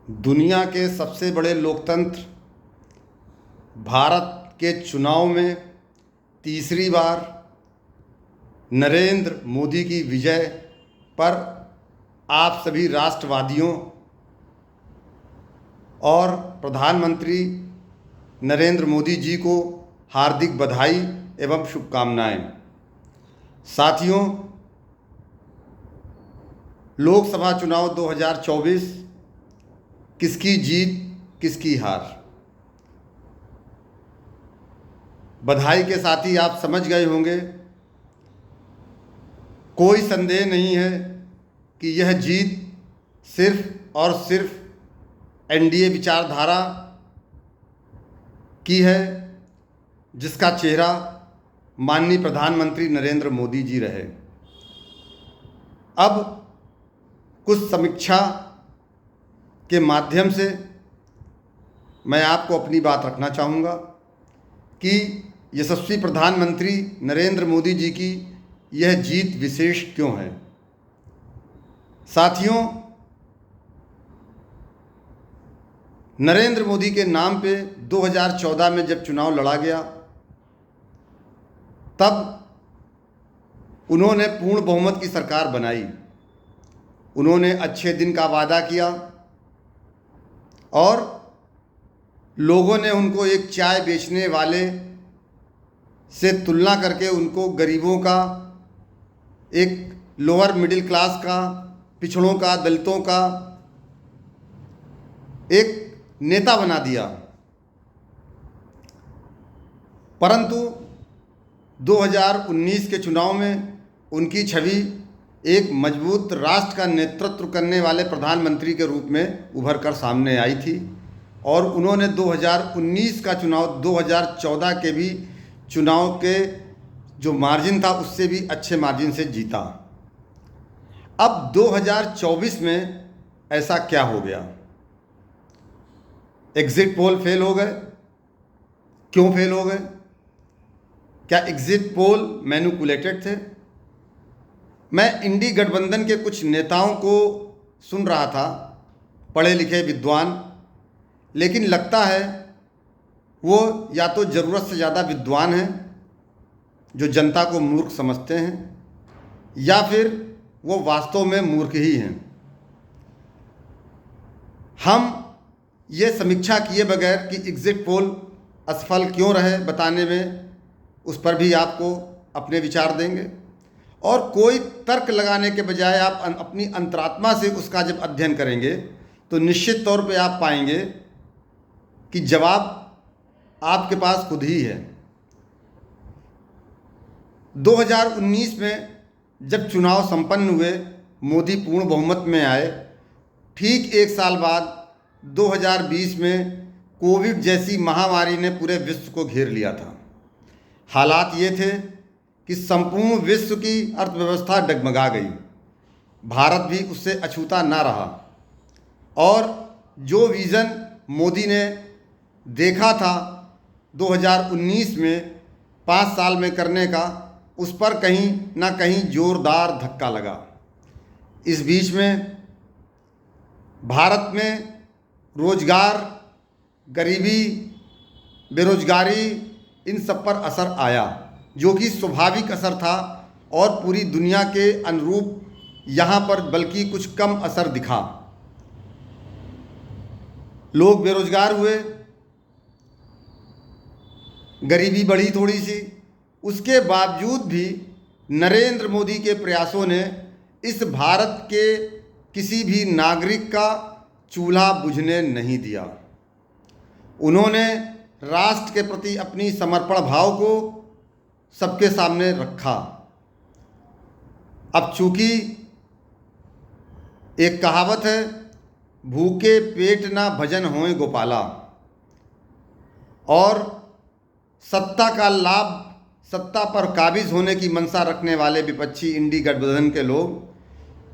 दुनिया के सबसे बड़े लोकतंत्र भारत के चुनाव में तीसरी बार नरेंद्र मोदी की विजय पर आप सभी राष्ट्रवादियों और प्रधानमंत्री नरेंद्र मोदी जी को हार्दिक बधाई एवं शुभकामनाएं। साथियों, लोकसभा चुनाव 2024 किसकी जीत किसकी हार। बधाई के साथ ही आप समझ गए होंगे, कोई संदेह नहीं है कि यह जीत सिर्फ और सिर्फ एनडीए विचारधारा की है, जिसका चेहरा माननीय प्रधानमंत्री नरेंद्र मोदी जी रहे। अब कुछ समीक्षा के माध्यम से मैं आपको अपनी बात रखना चाहूँगा कि यशस्वी प्रधानमंत्री नरेंद्र मोदी जी की यह जीत विशेष क्यों है। साथियों, नरेंद्र मोदी के नाम पे 2014 में जब चुनाव लड़ा गया, तब उन्होंने पूर्ण बहुमत की सरकार बनाई। उन्होंने अच्छे दिन का वादा किया और लोगों ने उनको एक चाय बेचने वाले से तुलना करके उनको गरीबों का, एक लोअर मिडिल क्लास का, पिछड़ों का, दलितों का एक नेता बना दिया। परंतु 2019 के चुनाव में उनकी छवि एक मजबूत राष्ट्र का नेतृत्व करने वाले प्रधानमंत्री के रूप में उभर कर सामने आई थी और उन्होंने 2019 का चुनाव 2014 के भी चुनाव के जो मार्जिन था उससे भी अच्छे मार्जिन से जीता। अब 2024 में ऐसा क्या हो गया? एग्जिट पोल फेल हो गए। क्यों फेल हो गए? क्या एग्जिट पोल मैनिपुलेटेड थे? मैं इंडी गठबंधन के कुछ नेताओं को सुन रहा था, पढ़े लिखे विद्वान, लेकिन लगता है वो या तो ज़रूरत से ज़्यादा विद्वान हैं जो जनता को मूर्ख समझते हैं, या फिर वो वास्तव में मूर्ख ही हैं। हम ये समीक्षा किए बगैर कि एग्जिट पोल असफल क्यों रहे बताने में, उस पर भी आपको अपने विचार देंगे। और कोई तर्क लगाने के बजाय आप अपनी अंतरात्मा से उसका जब अध्ययन करेंगे तो निश्चित तौर पे आप पाएंगे कि जवाब आपके पास खुद ही है। 2019 में जब चुनाव संपन्न हुए, मोदी पूर्ण बहुमत में आए, ठीक एक साल बाद 2020 में कोविड जैसी महामारी ने पूरे विश्व को घेर लिया था। हालात ये थे कि संपूर्ण विश्व की अर्थव्यवस्था डगमगा गई। भारत भी उससे अछूता ना रहा और जो विज़न मोदी ने देखा था 2019 में 5 साल में करने का, उस पर कहीं ना कहीं जोरदार धक्का लगा। इस बीच में भारत में रोजगार, गरीबी, बेरोजगारी, इन सब पर असर आया, जो कि स्वाभाविक असर था और पूरी दुनिया के अनुरूप यहाँ पर बल्कि कुछ कम असर दिखा। लोग बेरोजगार हुए, गरीबी बढ़ी थोड़ी सी। उसके बावजूद भी नरेंद्र मोदी के प्रयासों ने इस भारत के किसी भी नागरिक का चूल्हा बुझने नहीं दिया। उन्होंने राष्ट्र के प्रति अपनी समर्पण भाव को सबके सामने रखा। अब चूंकि एक कहावत है, भूखे पेट ना भजन होए गोपाला, और सत्ता का लाभ, सत्ता पर काबिज होने की मंशा रखने वाले विपक्षी इंडी गठबंधन के लोग,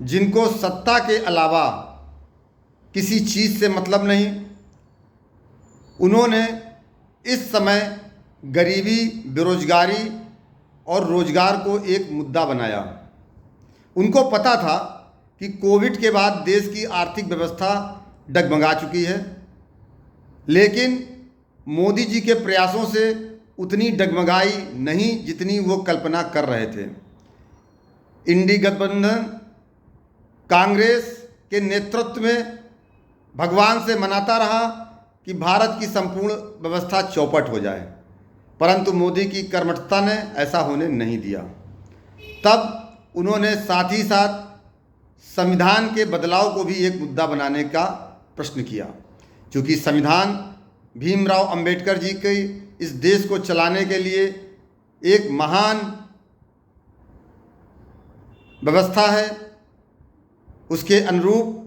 जिनको सत्ता के अलावा किसी चीज़ से मतलब नहीं, उन्होंने इस समय गरीबी, बेरोजगारी और रोजगार को एक मुद्दा बनाया। उनको पता था कि कोविड के बाद देश की आर्थिक व्यवस्था डगमगा चुकी है, लेकिन मोदी जी के प्रयासों से उतनी डगमगाई नहीं जितनी वो कल्पना कर रहे थे। इंडी गठबंधन कांग्रेस के नेतृत्व में भगवान से मनाता रहा कि भारत की संपूर्ण व्यवस्था चौपट हो जाए, परंतु मोदी की कर्मठता ने ऐसा होने नहीं दिया। तब उन्होंने साथ ही साथ संविधान के बदलाव को भी एक मुद्दा बनाने का प्रश्न किया, क्योंकि संविधान भीमराव अंबेडकर जी के इस देश को चलाने के लिए एक महान व्यवस्था है। उसके अनुरूप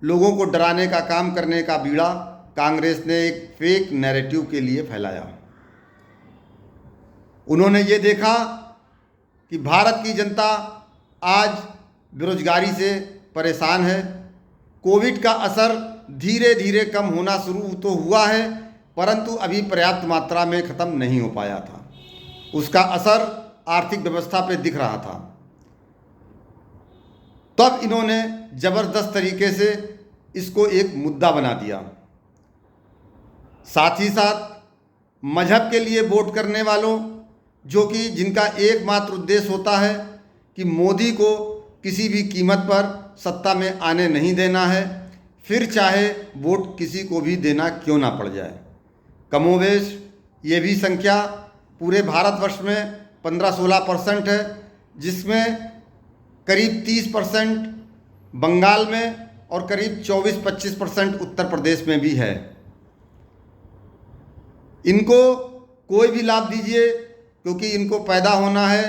लोगों को डराने का काम करने का बीड़ा कांग्रेस ने एक फेक नैरेटिव के लिए फैलाया। उन्होंने ये देखा कि भारत की जनता आज बेरोजगारी से परेशान है। कोविड का असर धीरे धीरे कम होना शुरू तो हुआ है, परंतु अभी पर्याप्त मात्रा में ख़त्म नहीं हो पाया था। उसका असर आर्थिक व्यवस्था पे दिख रहा था। तब इन्होंने ज़बरदस्त तरीके से इसको एक मुद्दा बना दिया। साथ ही साथ मजहब के लिए वोट करने वालों, जो कि जिनका एकमात्र उद्देश्य होता है कि मोदी को किसी भी कीमत पर सत्ता में आने नहीं देना है, फिर चाहे वोट किसी को भी देना क्यों ना पड़ जाए। कमोवेश ये भी संख्या पूरे भारतवर्ष में 15-16% है, जिसमें करीब 30% बंगाल में और करीब 24-25% उत्तर प्रदेश में भी है। इनको कोई भी लाभ दीजिए, क्योंकि इनको पैदा होना है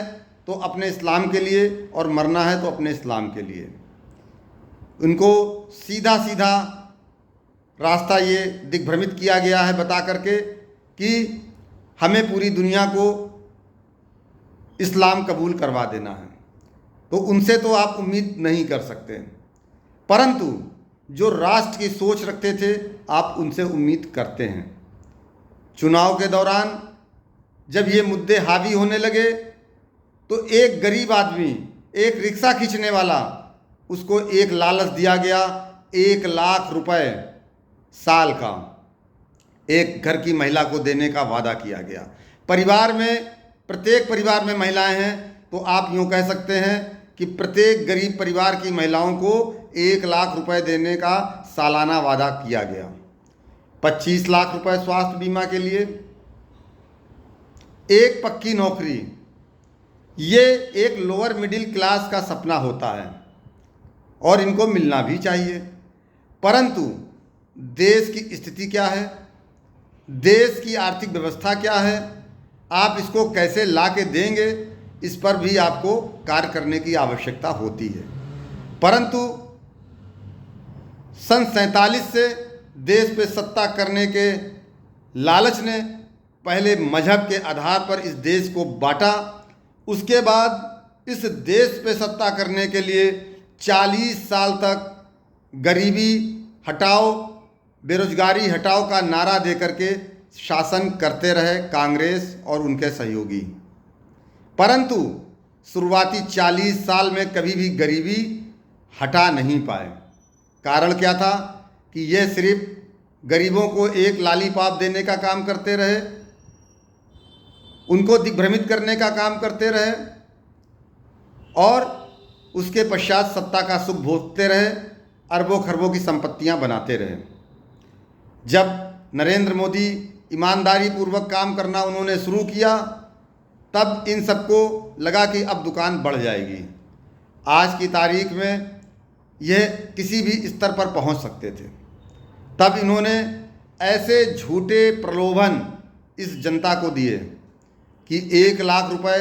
तो अपने इस्लाम के लिए और मरना है तो अपने इस्लाम के लिए। उनको सीधा सीधा रास्ता ये दिग्भ्रमित किया गया है बता करके कि हमें पूरी दुनिया को इस्लाम कबूल करवा देना है, तो उनसे तो आप उम्मीद नहीं कर सकते। परंतु जो राष्ट्र की सोच रखते थे, आप उनसे उम्मीद करते हैं। चुनाव के दौरान जब ये मुद्दे हावी होने लगे तो एक गरीब आदमी, एक रिक्शा खींचने वाला, उसको एक लालच दिया गया 1 लाख रुपए साल का एक घर की महिला को देने का वादा किया गया। परिवार में, प्रत्येक परिवार में महिलाएं हैं, तो आप यूँ कह सकते हैं कि प्रत्येक गरीब परिवार की महिलाओं को 1 लाख रुपए देने का सालाना वादा किया गया। 25 लाख रुपए स्वास्थ्य बीमा के लिए, एक पक्की नौकरी। ये एक लोअर मिडिल क्लास का सपना होता है और इनको मिलना भी चाहिए। परंतु देश की स्थिति क्या है, देश की आर्थिक व्यवस्था क्या है, आप इसको कैसे ला के देंगे, इस पर भी आपको कार्य करने की आवश्यकता होती है। परंतु सन 47 से देश पे सत्ता करने के लालच ने पहले मजहब के आधार पर इस देश को बांटा। उसके बाद इस देश पे सत्ता करने के लिए 40 साल तक गरीबी हटाओ, बेरोजगारी हटाओ का नारा देकर के शासन करते रहे कांग्रेस और उनके सहयोगी। परंतु शुरुआती 40 साल में कभी भी गरीबी हटा नहीं पाए। कारण क्या था कि यह सिर्फ गरीबों को एक लॉलीपॉप देने का काम करते रहे, उनको दिग्भ्रमित करने का काम करते रहे और उसके पश्चात सत्ता का सुख भोगते रहे, अरबों खरबों की संपत्तियां बनाते रहे। जब नरेंद्र मोदी ईमानदारी पूर्वक काम करना उन्होंने शुरू किया, तब इन सबको लगा कि अब दुकान बढ़ जाएगी। आज की तारीख में यह किसी भी स्तर पर पहुंच सकते थे। तब इन्होंने ऐसे झूठे प्रलोभन इस जनता को दिए कि 1 लाख रुपए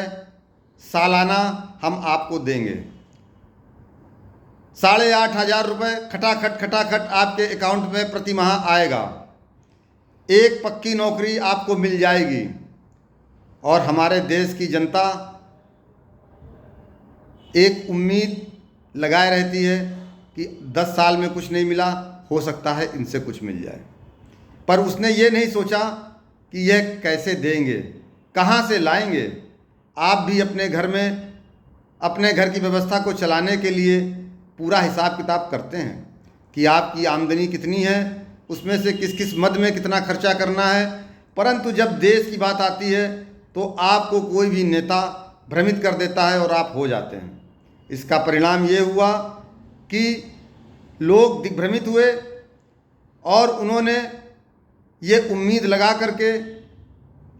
सालाना हम आपको देंगे, 8,500 रुपये खटाखट आपके अकाउंट में प्रति माह आएगा, एक पक्की नौकरी आपको मिल जाएगी। और हमारे देश की जनता एक उम्मीद लगाए रहती है कि 10 साल में कुछ नहीं मिला, हो सकता है इनसे कुछ मिल जाए। पर उसने ये नहीं सोचा कि यह कैसे देंगे, कहाँ से लाएंगे। आप भी अपने घर में अपने घर की व्यवस्था को चलाने के लिए पूरा हिसाब किताब करते हैं कि आपकी आमदनी कितनी है, उसमें से किस किस मद में कितना खर्चा करना है। परंतु जब देश की बात आती है तो आपको कोई भी नेता भ्रमित कर देता है और आप हो जाते हैं। इसका परिणाम ये हुआ कि लोग दिग्भ्रमित हुए और उन्होंने ये उम्मीद लगा करके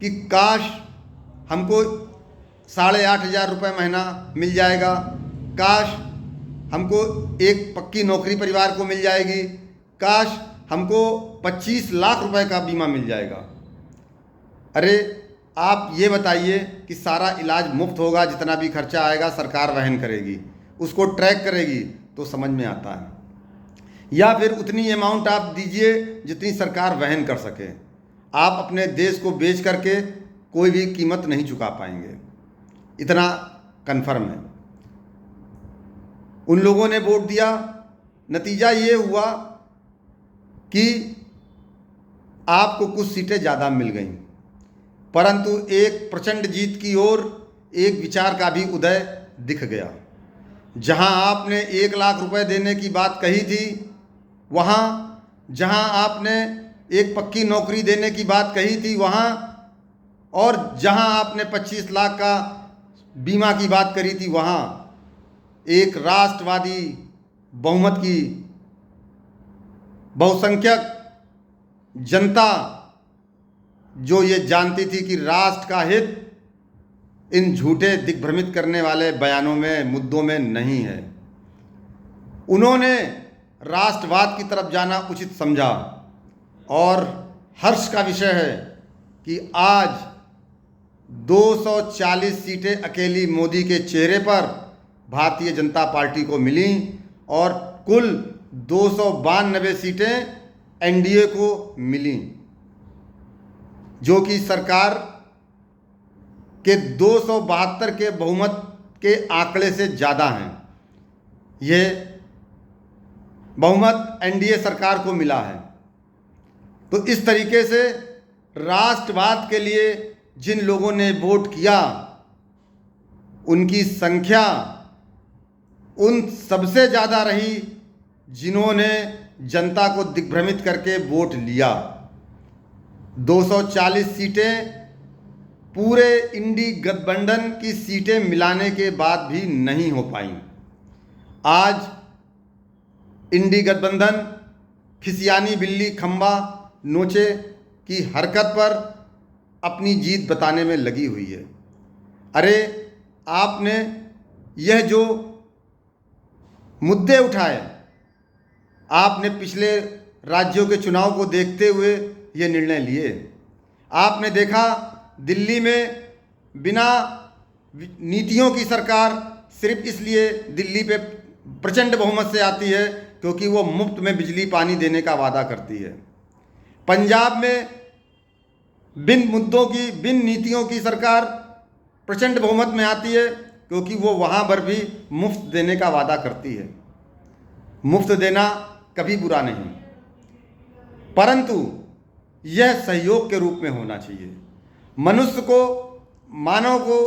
कि काश हमको 8,500 रुपये महीना मिल जाएगा, काश हमको एक पक्की नौकरी परिवार को मिल जाएगी, काश हमको 25 लाख रुपए का बीमा मिल जाएगा। अरे आप ये बताइए कि सारा इलाज मुफ्त होगा, जितना भी खर्चा आएगा सरकार वहन करेगी, उसको ट्रैक करेगी तो समझ में आता है, या फिर उतनी अमाउंट आप दीजिए जितनी सरकार वहन कर सके। आप अपने देश को बेच करके कोई भी कीमत नहीं चुका पाएंगे, इतना कन्फर्म है। उन लोगों ने वोट दिया, नतीजा ये हुआ कि आपको कुछ सीटें ज़्यादा मिल गईं, परंतु एक प्रचंड जीत की ओर एक विचार का भी उदय दिख गया। जहां आपने 1 लाख रुपए देने की बात कही थी, वहां जहां आपने एक पक्की नौकरी देने की बात कही थी, वहां, और जहां आपने 25 लाख का बीमा की बात करी थी, वहां एक राष्ट्रवादी बहुमत की बहुसंख्यक जनता जो ये जानती थी कि राष्ट्र का हित इन झूठे दिग्भ्रमित करने वाले बयानों में, मुद्दों में नहीं है, उन्होंने राष्ट्रवाद की तरफ जाना उचित समझा। और हर्ष का विषय है कि आज 240 सीटें अकेली मोदी के चेहरे पर भारतीय जनता पार्टी को मिली और कुल 292 सीटें एनडीए को मिली, जो कि सरकार के 272 के बहुमत के आंकड़े से ज़्यादा हैं। ये बहुमत एनडीए सरकार को मिला है। तो इस तरीके से राष्ट्रवाद के लिए जिन लोगों ने वोट किया, उनकी संख्या उन सबसे ज़्यादा रही जिन्होंने जनता को दिग्भ्रमित करके वोट लिया। 240 सीटें पूरे इंडी गठबंधन की सीटें मिलाने के बाद भी नहीं हो पाई। आज इंडी गठबंधन खिसियानी बिल्ली खंबा नोचे की हरकत पर अपनी जीत बताने में लगी हुई है। अरे आपने यह जो मुद्दे उठाए, आपने पिछले राज्यों के चुनाव को देखते हुए ये निर्णय लिए। आपने देखा दिल्ली में बिना नीतियों की सरकार सिर्फ इसलिए दिल्ली पे प्रचंड बहुमत से आती है क्योंकि वो मुफ्त में बिजली पानी देने का वादा करती है। पंजाब में बिन मुद्दों की, बिन नीतियों की सरकार प्रचंड बहुमत में आती है क्योंकि वो वहाँ पर भी मुफ्त देने का वादा करती है। मुफ्त देना कभी बुरा नहीं, परंतु यह सहयोग के रूप में होना चाहिए। मनुष्य को, मानव को,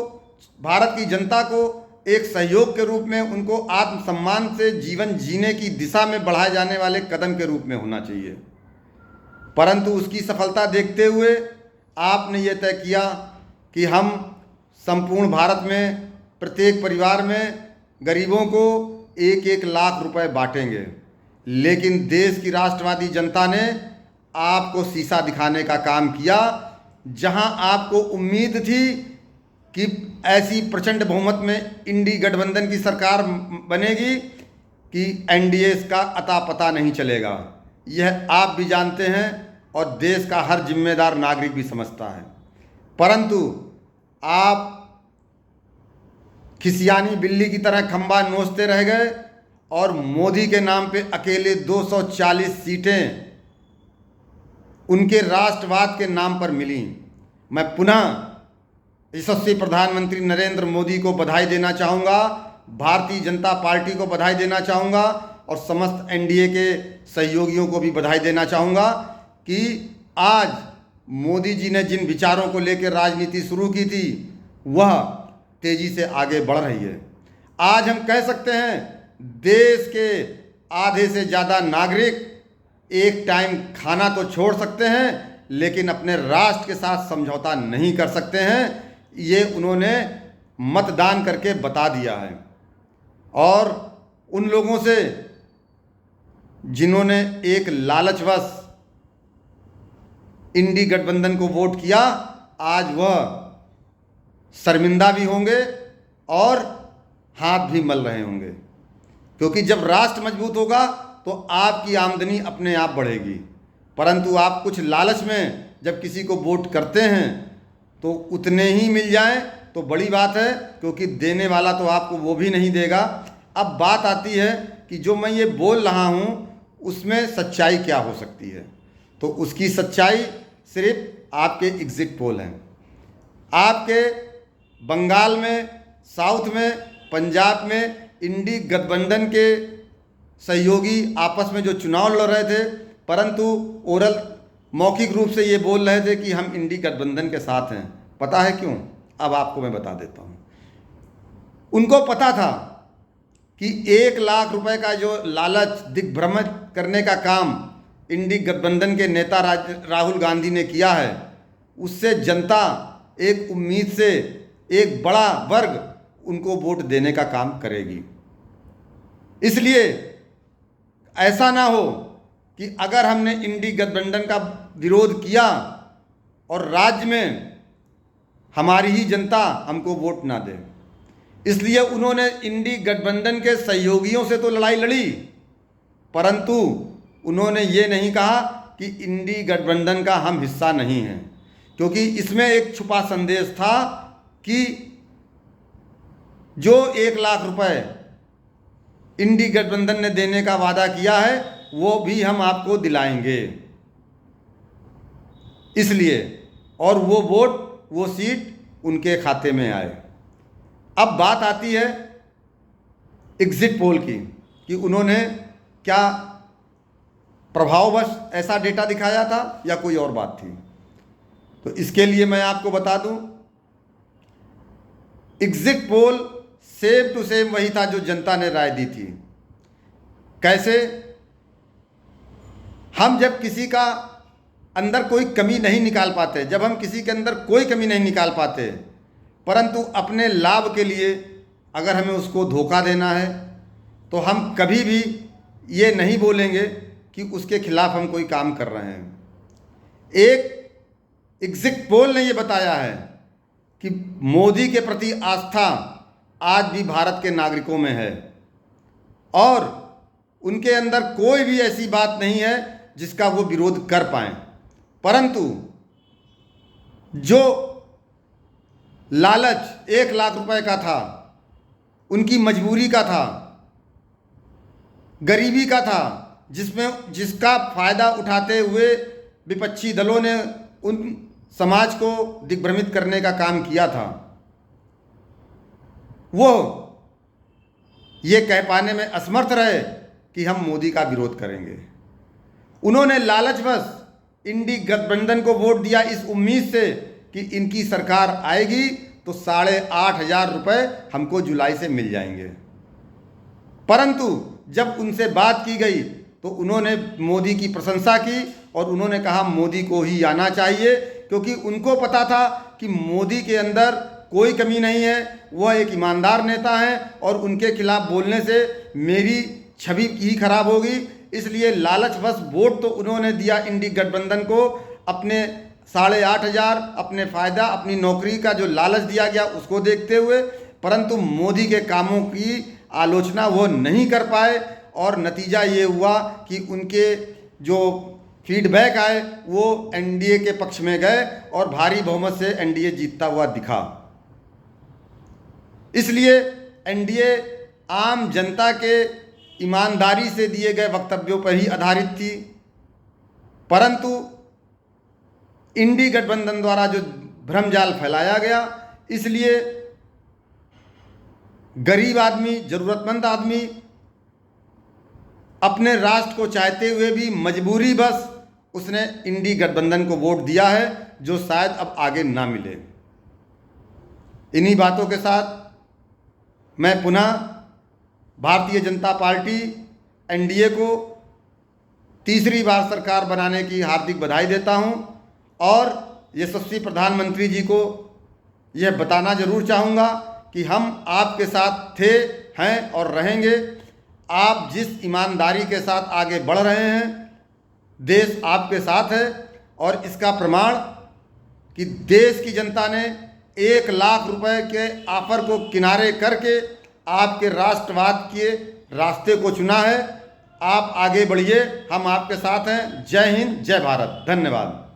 भारत की जनता को एक सहयोग के रूप में, उनको आत्मसम्मान से जीवन जीने की दिशा में बढ़ाए जाने वाले कदम के रूप में होना चाहिए। परंतु उसकी सफलता देखते हुए आपने ये तय किया कि हम संपूर्ण भारत में प्रत्येक परिवार में गरीबों को 1-1 लाख रुपए बांटेंगे। लेकिन देश की राष्ट्रवादी जनता ने आपको शीशा दिखाने का काम किया। जहां आपको उम्मीद थी कि ऐसी प्रचंड बहुमत में इंडी गठबंधन की सरकार बनेगी कि एनडीए का अता पता नहीं चलेगा, यह आप भी जानते हैं और देश का हर जिम्मेदार नागरिक भी समझता है। परंतु आप खिसियानी बिल्ली की तरह खंबा नोचते रह गए और मोदी के नाम पे अकेले 240 सीटें उनके राष्ट्रवाद के नाम पर मिली। मैं पुनः यशस्वी प्रधानमंत्री नरेंद्र मोदी को बधाई देना चाहूँगा, भारतीय जनता पार्टी को बधाई देना चाहूँगा और समस्त एनडीए के सहयोगियों को भी बधाई देना चाहूँगा कि आज मोदी जी ने जिन विचारों को लेकर राजनीति शुरू की थी वह तेज़ी से आगे बढ़ रही है। आज हम कह सकते हैं देश के आधे से ज़्यादा नागरिक एक टाइम खाना तो छोड़ सकते हैं लेकिन अपने राष्ट्र के साथ समझौता नहीं कर सकते हैं। ये उन्होंने मतदान करके बता दिया है। और उन लोगों से जिन्होंने एक लालचवश इंडी गठबंधन को वोट किया, आज वह शर्मिंदा भी होंगे और हाथ भी मल रहे होंगे, क्योंकि जब राष्ट्र मजबूत होगा तो आपकी आमदनी अपने आप बढ़ेगी। परंतु आप कुछ लालच में जब किसी को वोट करते हैं तो उतने ही मिल जाएं तो बड़ी बात है, क्योंकि देने वाला तो आपको वो भी नहीं देगा। अब बात आती है कि जो मैं ये बोल रहा हूँ उसमें सच्चाई क्या हो सकती है। तो उसकी सच्चाई सिर्फ आपके एग्जिट पोल हैं। आपके बंगाल में, साउथ में, पंजाब में इंडी गठबंधन के सहयोगी आपस में जो चुनाव लड़ रहे थे, परंतु ओरल मौखिक रूप से ये बोल रहे थे कि हम इंडी गठबंधन के साथ हैं। पता है क्यों? अब आपको मैं बता देता हूँ। उनको पता था कि 1 लाख रुपए का जो लालच दिग्भ्रमित करने का काम इंडी गठबंधन के नेता राहुल गांधी ने किया है, उससे जनता एक उम्मीद से एक बड़ा वर्ग उनको वोट देने का काम करेगी। इसलिए ऐसा ना हो कि अगर हमने इंडी गठबंधन का विरोध किया और राज्य में हमारी ही जनता हमको वोट ना दे, इसलिए उन्होंने इंडी गठबंधन के सहयोगियों से तो लड़ाई लड़ी, परंतु उन्होंने ये नहीं कहा कि इंडी गठबंधन का हम हिस्सा नहीं हैं, क्योंकि इसमें एक छुपा संदेश था कि जो 1 लाख रुपए इंडी गठबंधन ने देने का वादा किया है वो भी हम आपको दिलाएंगे। इसलिए और वो वोट, वो सीट उनके खाते में आए। अब बात आती है एग्जिट पोल की कि उन्होंने क्या प्रभाववश ऐसा डेटा दिखाया था या कोई और बात थी। तो इसके लिए मैं आपको बता दूं, exit poll same to same वही था जो जनता ने राय दी थी। कैसे? हम जब किसी का अंदर कोई कमी नहीं निकाल पाते, जब हम किसी के अंदर कोई कमी नहीं निकाल पाते, परंतु अपने लाभ के लिए अगर हमें उसको धोखा देना है, तो हम कभी भी ये नहीं बोलेंगे कि उसके खिलाफ हम कोई काम कर रहे हैं। एक एग्जिट पोल ने ये बताया है कि मोदी के प्रति आस्था आज भी भारत के नागरिकों में है और उनके अंदर कोई भी ऐसी बात नहीं है जिसका वो विरोध कर पाएं। परंतु जो लालच 1 लाख रुपए का था, उनकी मजबूरी का था, गरीबी का था, जिसका फायदा उठाते हुए विपक्षी दलों ने उन समाज को दिग्भ्रमित करने का काम किया था, वो ये कह पाने में असमर्थ रहे कि हम मोदी का विरोध करेंगे। उन्होंने लालचवश इंडी गठबंधन को वोट दिया इस उम्मीद से कि इनकी सरकार आएगी तो 8,500 रुपये हमको जुलाई से मिल जाएंगे। परंतु जब उनसे बात की गई तो उन्होंने मोदी की प्रशंसा की और उन्होंने कहा मोदी को ही आना चाहिए, क्योंकि उनको पता था कि मोदी के अंदर कोई कमी नहीं है, वह एक ईमानदार नेता हैं और उनके खिलाफ बोलने से मेरी छवि ही खराब होगी। इसलिए लालचवश वोट तो उन्होंने दिया इंडी गठबंधन को, अपने 8,500 अपने फ़ायदा, अपनी नौकरी का जो लालच दिया गया उसको देखते हुए, परंतु मोदी के कामों की आलोचना वो नहीं कर पाए और नतीजा ये हुआ कि उनके जो फीडबैक आए वो एनडीए के पक्ष में गए और भारी बहुमत से एनडीए जीतता हुआ दिखा। इसलिए एनडीए आम जनता के ईमानदारी से दिए गए वक्तव्यों पर ही आधारित थी, परंतु इंडी गठबंधन द्वारा जो भ्रमजाल फैलाया गया, इसलिए गरीब आदमी, ज़रूरतमंद आदमी अपने राष्ट्र को चाहते हुए भी मजबूरी बस उसने इंडी गठबंधन को वोट दिया है, जो शायद अब आगे ना मिले। इन्हीं बातों के साथ मैं पुनः भारतीय जनता पार्टी एनडीए को तीसरी बार सरकार बनाने की हार्दिक बधाई देता हूं और यशस्वी प्रधानमंत्री जी को यह बताना जरूर चाहूँगा कि हम आपके साथ थे, हैं और रहेंगे। आप जिस ईमानदारी के साथ आगे बढ़ रहे हैं, देश आपके साथ है और इसका प्रमाण कि देश की जनता ने 1 लाख रुपए के ऑफर को किनारे करके आपके राष्ट्रवाद के रास्ते को चुना है। आप आगे बढ़िए, हम आपके साथ हैं। जय हिंद, जय भारत, धन्यवाद।